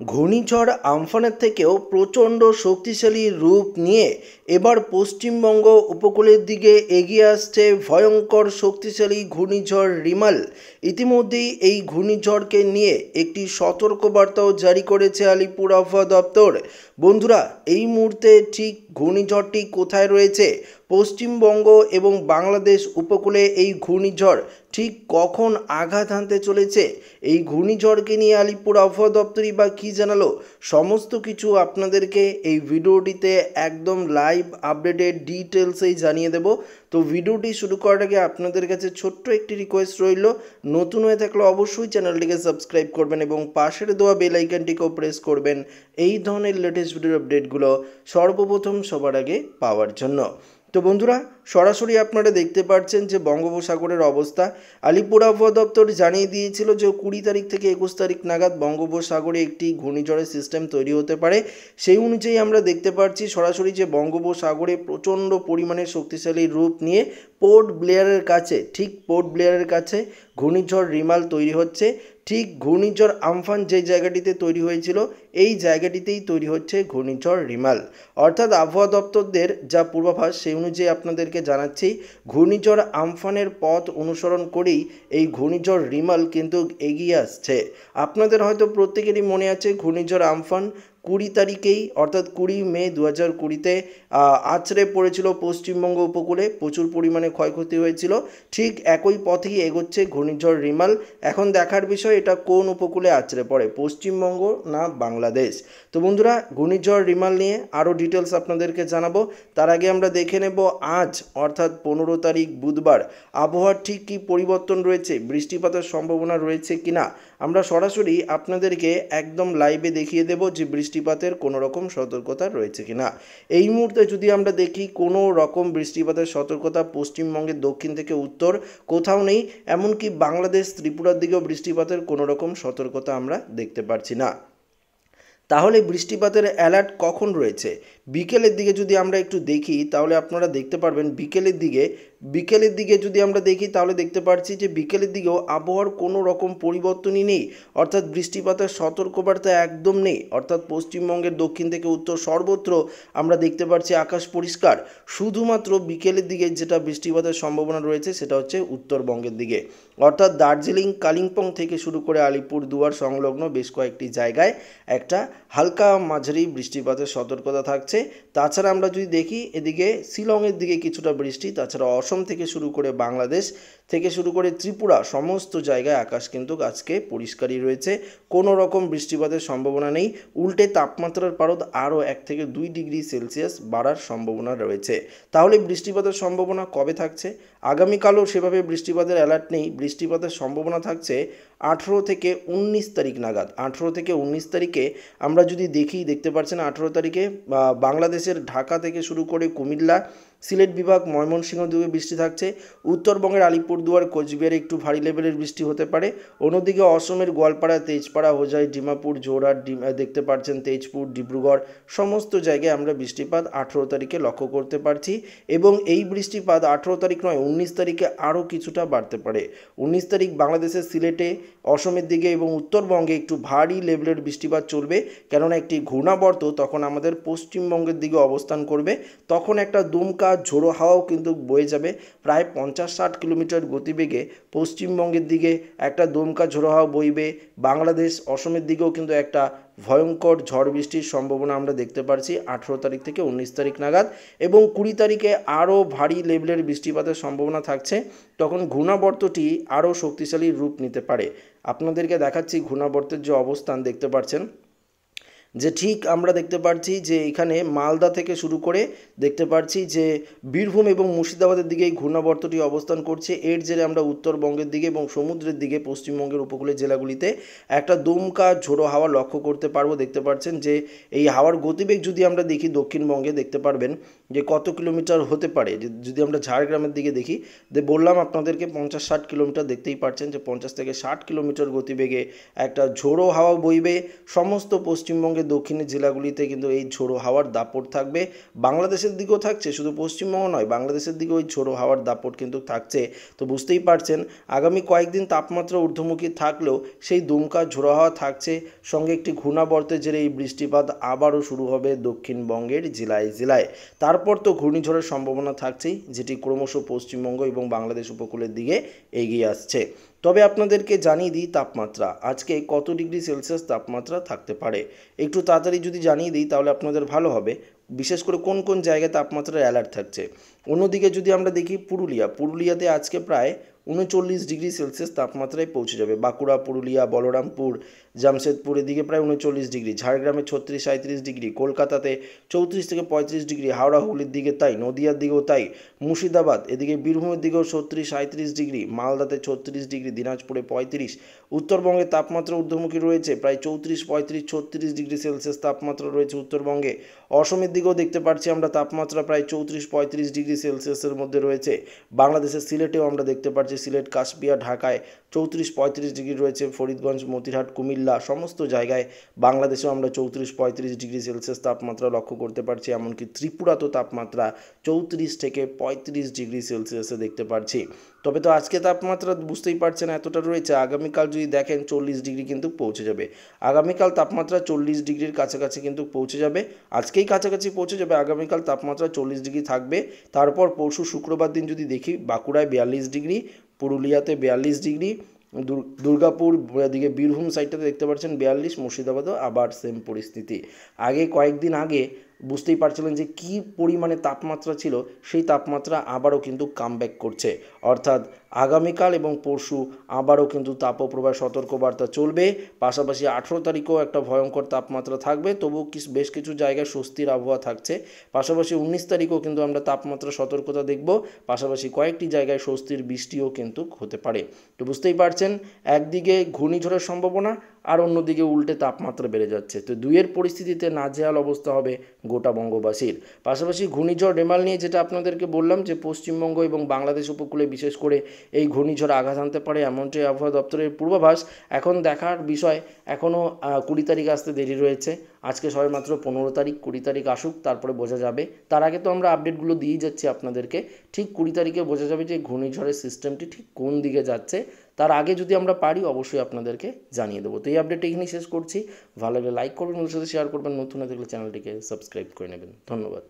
ঘূর্ণিঝড় আম্ফানের থেকেও প্রচণ্ড শক্তিশালী রূপ নিয়ে এবার পশ্চিমবঙ্গ উপকূলের দিকে এগিয়ে আসছে ভয়ঙ্কর শক্তিশালী ঘূর্ণিঝড় রিমাল। ইতিমধ্যেই এই ঘূর্ণিঝড়কে নিয়ে একটি সতর্কবার্তাও জারি করেছে আলিপুর আবহাওয়া দপ্তর। বন্ধুরা, এই মুহূর্তে ঠিক ঘূর্ণিঝড়টি কোথায় রয়েছে, পশ্চিমবঙ্গ এবং বাংলাদেশ উপকূলে এই ঘূর্ণিঝড় ঠিক কখন আঘাত হানতে চলেছে, এই ঘূর্ণিঝড়কে নিয়ে আলিপুর আবহাওয়া দপ্তরই বা কী জানালো, সমস্ত কিছু আপনাদেরকে এই ভিডিওটিতে একদম লাইভ আপডেটেড ডিটেলসেই জানিয়ে দেব। তো ভিডিওটি শুরু করার আগে আপনাদের কাছে ছোট্ট একটি রিকোয়েস্ট রইল, নতুন হয়ে থাকলে অবশ্যই চ্যানেলটিকে সাবস্ক্রাইব করবেন এবং পাশের দেওয়া বেল আইকনটিকেও প্রেস করবেন এই ধরনের লেটেস্ট ভিডিওর আপডেটগুলো সর্বপ্রথম সবার আগে পাওয়ার জন্য। তো বন্ধুরা, সরাসরি আপনারা দেখতে পাচ্ছেন যে বঙ্গোপসাগরের অবস্থা। আলিপুর আবহাওয়া দপ্তর জানিয়ে দিয়েছিল যে 20 তারিখ থেকে 21 তারিখ নাগাদ বঙ্গোপসাগরে একটি ঘূর্ণিঝড়ের সিস্টেম তৈরি হতে পারে। সেই অনুযায়ী আমরা দেখতে পাচ্ছি সরাসরি যে বঙ্গোপসাগরে প্রচণ্ড পরিমাণে শক্তিশালী রূপ নিয়ে পোর্ট ব্লেয়ারের কাছে, ঠিক পোর্ট ব্লেয়ারের কাছে ঘূর্ণিঝড় রিমাল তৈরি হচ্ছে। ঠিক ঘূর্ণিঝড় আমফান যে জায়গাটিতে তৈরি হয়েছিল, এই জায়গাটিতেই তৈরি হচ্ছে ঘূর্ণিঝড় রিমাল। অর্থাৎ আবহাওয়া দপ্তরদের যা পূর্বাভাস সেই অনুযায়ী আপনাদেরকে জানাচ্ছি, ঘূর্ণিঝড় আমফানের পথ অনুসরণ করেই এই ঘূর্ণিঝড় রিমাল কিন্তু এগিয়ে আসছে। আপনাদের হয়তো প্রত্যেকেরই মনে আছে ঘূর্ণিঝড় আমফান 20 তারিখেই অর্থাৎ 20 মে 2020-তে আছড়ে পড়েছিল পশ্চিমবঙ্গ উপকূলে, প্রচুর পরিমাণে ক্ষয়ক্ষতি হয়েছিল। ঠিক একই পথেই এগোচ্ছে ঘূর্ণিঝড় রিমাল। এখন দেখার বিষয় এটা কোন উপকূলে আছড়ে পড়ে, পশ্চিমবঙ্গ না বাংলাদেশ। তো বন্ধুরা, ঘূর্ণিঝড় রিমাল নিয়ে আরও ডিটেলস আপনাদেরকে জানাবো। তার আগে আমরা দেখে নেব আজ অর্থাৎ 15 তারিখ বুধবার আবহাওয়ার ঠিক কী পরিবর্তন রয়েছে, বৃষ্টিপাতের সম্ভাবনা রয়েছে কিনা। আমরা সরাসরি আপনাদেরকে একদম লাইভে দেখিয়ে দেব যে বৃষ্টিপাতের কোনো রকম সতর্কতা রয়েছে কিনা। এই মুহূর্তে যদি আমরা দেখি কোনো রকম বৃষ্টিপাতের সতর্কতা পশ্চিমবঙ্গের দক্ষিণ থেকে উত্তর কোথাও নেই, এমনকি বাংলাদেশ ত্রিপুরার দিকেও বৃষ্টিপাতের কোনো রকম সতর্কতা আমরা দেখতে পাচ্ছি না। তাহলে বৃষ্টিপাতের অ্যালার্ট কখন রয়েছে, বিকেলের দিকে যদি আমরা একটু দেখি তাহলে আপনারা দেখতে পারবেন বিকেলের দিকে যদি আমরা দেখি তাহলে দেখতে পাচ্ছি যে বিকেলের দিকেও আবহাওয়ার কোনো রকম পরিবর্তনই নেই, অর্থাৎ বৃষ্টিপাতের সতর্কবার্তা একদম নেই। অর্থাৎ পশ্চিমবঙ্গের দক্ষিণ থেকে উত্তর সর্বত্র আমরা দেখতে পাচ্ছি আকাশ পরিষ্কার। শুধুমাত্র বিকেলের দিকে যেটা বৃষ্টিপাতের সম্ভাবনা রয়েছে সেটা হচ্ছে উত্তরবঙ্গের দিকে, অর্থাৎ দার্জিলিং কালিম্পং থেকে শুরু করে আলিপুরদুয়ার সংলগ্ন বেশ কয়েকটি জায়গায় একটা হালকা মাঝারি বৃষ্টিপাতের সতর্কতা থাকছে। তাছাড়া আমরা যদি দেখি এদিকে শিলংয়ের দিকে কিছুটা বৃষ্টি, তাছাড়া অসম থেকে শুরু করে বাংলাদেশ থেকে শুরু করে ত্রিপুরা সমস্ত জায়গায় আকাশ কিন্তু আজকে পরিষ্কারই রয়েছে, কোনো রকম বৃষ্টিপাতের সম্ভাবনা নেই। উল্টে তাপমাত্রার পারদ আরও 1 থেকে 2 ডিগ্রি সেলসিয়াস বাড়ার সম্ভাবনা রয়েছে। তাহলে বৃষ্টিপাতের সম্ভাবনা কবে থাকছে, আগামীকালও সেভাবে বৃষ্টিপাতের অ্যালার্ট নেই, বৃষ্টিপাতের সম্ভাবনা থাকছে 18 থেকে 19 তারিখ নাগাদ। 18 থেকে 19 তারিখে আমরা যদি দেখতে পাচ্ছেন 18 তারিখে বাংলাদেশের ঢাকা থেকে শুরু করে কুমিল্লা, সিলেট বিভাগ, ময়মনসিংহ দিকে বৃষ্টি থাকছে। উত্তরবঙ্গের আলিপুরদুয়ার, কোচবিহারে একটু ভারী লেভেলের বৃষ্টি হতে পারে। অন্যদিকে অসমের গোয়ালপাড়া, তেজপাড়া, হোজাই, ডিমাপুর, জোরহাট দেখতে পাচ্ছেন তেজপুর, ডিব্রুগড় সমস্ত জায়গায় আমরা বৃষ্টিপাত 18 তারিখে লক্ষ্য করতে পারছি। এবং এই বৃষ্টিপাত 18 তারিখ নয় 19 তারিখে আরও কিছুটা বাড়তে পারে। 19 তারিখ বাংলাদেশের সিলেটে, অসমের দিকে এবং উত্তরবঙ্গে একটু ভারী লেভেলের বৃষ্টিপাত চলবে, কেননা একটি ঘূর্ণাবর্ত তখন আমাদের পশ্চিমবঙ্গের দিকে অবস্থান করবে। তখন একটা দুমকা ঝোড়ো হাওয়াও কিন্তু বয়ে যাবে, প্রায় 50-60 কিলোমিটার গতিবেগে পশ্চিমবঙ্গের দিকে একটা দমকা ঝোড়ো হাওয়া বইবে। বাংলাদেশ অসমের দিকেও কিন্তু একটা ভয়ঙ্কর ঝড় বৃষ্টির সম্ভাবনা আমরা দেখতে পাচ্ছি 18 তারিখ থেকে 19 তারিখ নাগাদ। এবং 20 তারিখে আরও ভারী লেভেলের বৃষ্টিপাতের সম্ভাবনা থাকছে, তখন ঘূর্ণাবর্তটি আরও শক্তিশালী রূপ নিতে পারে। আপনাদেরকে দেখাচ্ছি ঘূর্ণাবর্তের যে অবস্থান দেখতে পাচ্ছেন, যে ঠিক আমরা দেখতে পাচ্ছি যে এখানে মালদা থেকে শুরু করে দেখতে পাচ্ছি যে বীরভূম এবং মুর্শিদাবাদের দিকে এই ঘূর্ণাবর্তটি অবস্থান করছে। এর জেরে আমরা উত্তরবঙ্গের দিকে এবং সমুদ্রের দিকে পশ্চিমবঙ্গের উপকূলের জেলাগুলিতে একটা দমকা ঝোড়ো হাওয়া লক্ষ্য করতে পারবো। দেখতে পাচ্ছেন যে এই হাওয়ার গতিবেগ যদি আমরা দেখি দক্ষিণবঙ্গে দেখতে পারবেন যে কত কিলোমিটার হতে পারে। যদি আমরা ঝাড়গ্রামের দিকে দেখি, বললাম আপনাদেরকে 50-60 কিলোমিটার, দেখতেই পাচ্ছেন যে 50 থেকে 60 কিলোমিটার গতিবেগে একটা ঝোড়ো হাওয়া বইবে। সমস্ত পশ্চিমবঙ্গের দক্ষিণের জেলাগুলিতে কিন্তু এই ঝোড়ো হাওয়ার দাপট থাকবে। বাংলাদেশের দিকেও থাকছে, শুধু পশ্চিমবঙ্গ নয়, বাংলাদেশের দিকেও ওই ঝোড়ো হাওয়ার দাপট কিন্তু থাকছে। তো বুঝতেই পারছেন আগামী কয়েকদিন তাপমাত্রা ঊর্ধ্বমুখী থাকলেও সেই দমকা ঝোড়ো হাওয়া থাকছে, সঙ্গে একটি ঘূর্ণাবর্তের জেরে এই বৃষ্টিপাত আবারও শুরু হবে দক্ষিণবঙ্গের জেলায় জেলায়। তারপর তো ঘূর্ণিঝড়ের সম্ভাবনা থাকছেই, যেটি ক্রমশ পশ্চিমবঙ্গ এবং বাংলাদেশ উপকূলের দিকে এগিয়ে আসছে। তবে আপনাদেরকে জানিয়ে দিই তাপমাত্রা আজকে কত ডিগ্রি সেলসিয়াস তাপমাত্রা থাকতে পারে। একটু তাড়াতাড়ি যদি জানিয়ে দিই তাহলে আপনাদের ভালো হবে, বিশেষ করে কোন কোন জায়গায় তাপমাত্রার অ্যালার্ট থাকছে। অন্যদিকে যদি আমরা দেখি পুরুলিয়াতে আজকে প্রায় 39 ডিগ্রি সেলসিয়াস তাপমাত্রায় পৌঁছে যাবে। বাঁকুড়া, পুরুলিয়া, বলরামপুর, জামশেদপুর এদিকে প্রায় 39 ডিগ্রি, ঝাড়গ্রামে 36-37 ডিগ্রি, কলকাতাতে 34 থেকে 35 ডিগ্রি, হাওড়া হুগলির দিকে তাই, নদিয়ার দিকেও তাই, মুর্শিদাবাদ এদিকে বীরভূমের দিকেও 36-37 ডিগ্রি, মালদাতে 36 ডিগ্রি, দিনাজপুরে 35। উত্তরবঙ্গের তাপমাত্রা ঊর্ধ্বমুখী রয়েছে, প্রায় 34, 35, 36 ডিগ্রি সেলসিয়াস তাপমাত্রা রয়েছে উত্তরবঙ্গে। অসমের দিকেও দেখতে পাচ্ছি আমরা তাপমাত্রা প্রায় 34-35 ডিগ্রি সেলসিয়াসের মধ্যে রয়েছে। বাংলাদেশের সিলেটেও আমরা দেখতে পাচ্ছি, সিলেট, কাশপিয়া, ঢাকায় 34-35 ডিগ্রি রয়েছে। ফরিদগঞ্জ, মতিরহাট, কুমিল্লা সমস্ত জায়গায় বাংলাদেশেও আমরা 34-35 ডিগ্রি সেলসিয়াস তাপমাত্রা লক্ষ্য করতে পারছি। এমনকি ত্রিপুরাতে তাপমাত্রা 34 থেকে 35 ডিগ্রি সেলসিয়াসে দেখতে পাচ্ছি। তবে তো আজকে তাপমাত্রা বুঝতেই পারছেন এতটা রয়েছে, আগামীকাল যদি দেখেন 40 ডিগ্রি কিন্তু পৌঁছে যাবে। আগামীকাল তাপমাত্রা 40 ডিগ্রির কাছাকাছি কিন্তু পৌঁছে যাবে, আজকেই কাছাকাছি পৌঁছে যাবে, আগামীকাল তাপমাত্রা 40 ডিগ্রি থাকবে। তারপর পরশু শুক্রবার দিন যদি দেখি, বাঁকুড়ায় 42 ডিগ্রি, পুরুলিয়াতে 42 ডিগ্রি, দুর্গাপুর এদিকে বীরভূম সাইডটাতে দেখতে পাচ্ছেন 42, মুর্শিদাবাদও আবার সেম পরিস্থিতি। কয়েকদিন আগে বুঝতেই পারছিলেন যে কী পরিমাণে তাপমাত্রা ছিল, সেই তাপমাত্রা আবারও কিন্তু কামব্যাক করছে। অর্থাৎ আগামীকাল এবং পরশু আবারও কিন্তু তাপপ্রবাহ সতর্কবার্তা চলবে। পাশাপাশি 18 তারিখেও একটা ভয়ঙ্কর তাপমাত্রা থাকবে, তবু বেশ কিছু জায়গায় স্বস্তির আবহাওয়া থাকছে। পাশাপাশি 19 তারিখেও কিন্তু আমরা তাপমাত্রা সতর্কতা দেখব, পাশাপাশি কয়েকটি জায়গায় স্বস্তির বৃষ্টিও কিন্তু হতে পারে। তো বুঝতেই পারছেন একদিকে ঘূর্ণিঝড়ের সম্ভাবনা আর অন্যদিকে উল্টে তাপমাত্রা বেড়ে যাচ্ছে। তো দুইয়ের পরিস্থিতিতে নাজেহাল অবস্থা হবে গোটা বঙ্গবাসীর। পাশাপাশি ঘূর্ণিঝড় রেমাল নিয়ে যেটা আপনাদেরকে বললাম যে পশ্চিমবঙ্গ এবং বাংলাদেশ উপকূলে বিশেষ করে এই ঘূর্ণিঝড় আঘাত আনতে পারে, এমনটাই আবহাওয়া দপ্তরের পূর্বাভাস। এখন দেখার বিষয়, এখনও 20 তারিখ আসতে দেরি রয়েছে। আজকে সবে মাত্র 15 তারিখ, 20 তারিখ আসুক তারপরে বোঝা যাবে। তার আগে তো আমরা আপডেটগুলো দিয়েই যাচ্ছি আপনাদেরকে। ঠিক 20 তারিখে বোঝা যাবে যে ঘূর্ণিঝড়ের সিস্টেমটি ঠিক কোন দিকে যাচ্ছে। তার আগে যদি আমরা পারি অবশ্যই আপনাদেরকে জানিয়ে দেবো। তো এই আপডেটটা এখানেই শেষ করছি। ভালো লাগলে লাইক করবেন, ওদের সাথে শেয়ার করবেন, নতুন হয়ে থাকলে চ্যানেলটিকে সাবস্ক্রাইব করে নেবেন। ধন্যবাদ।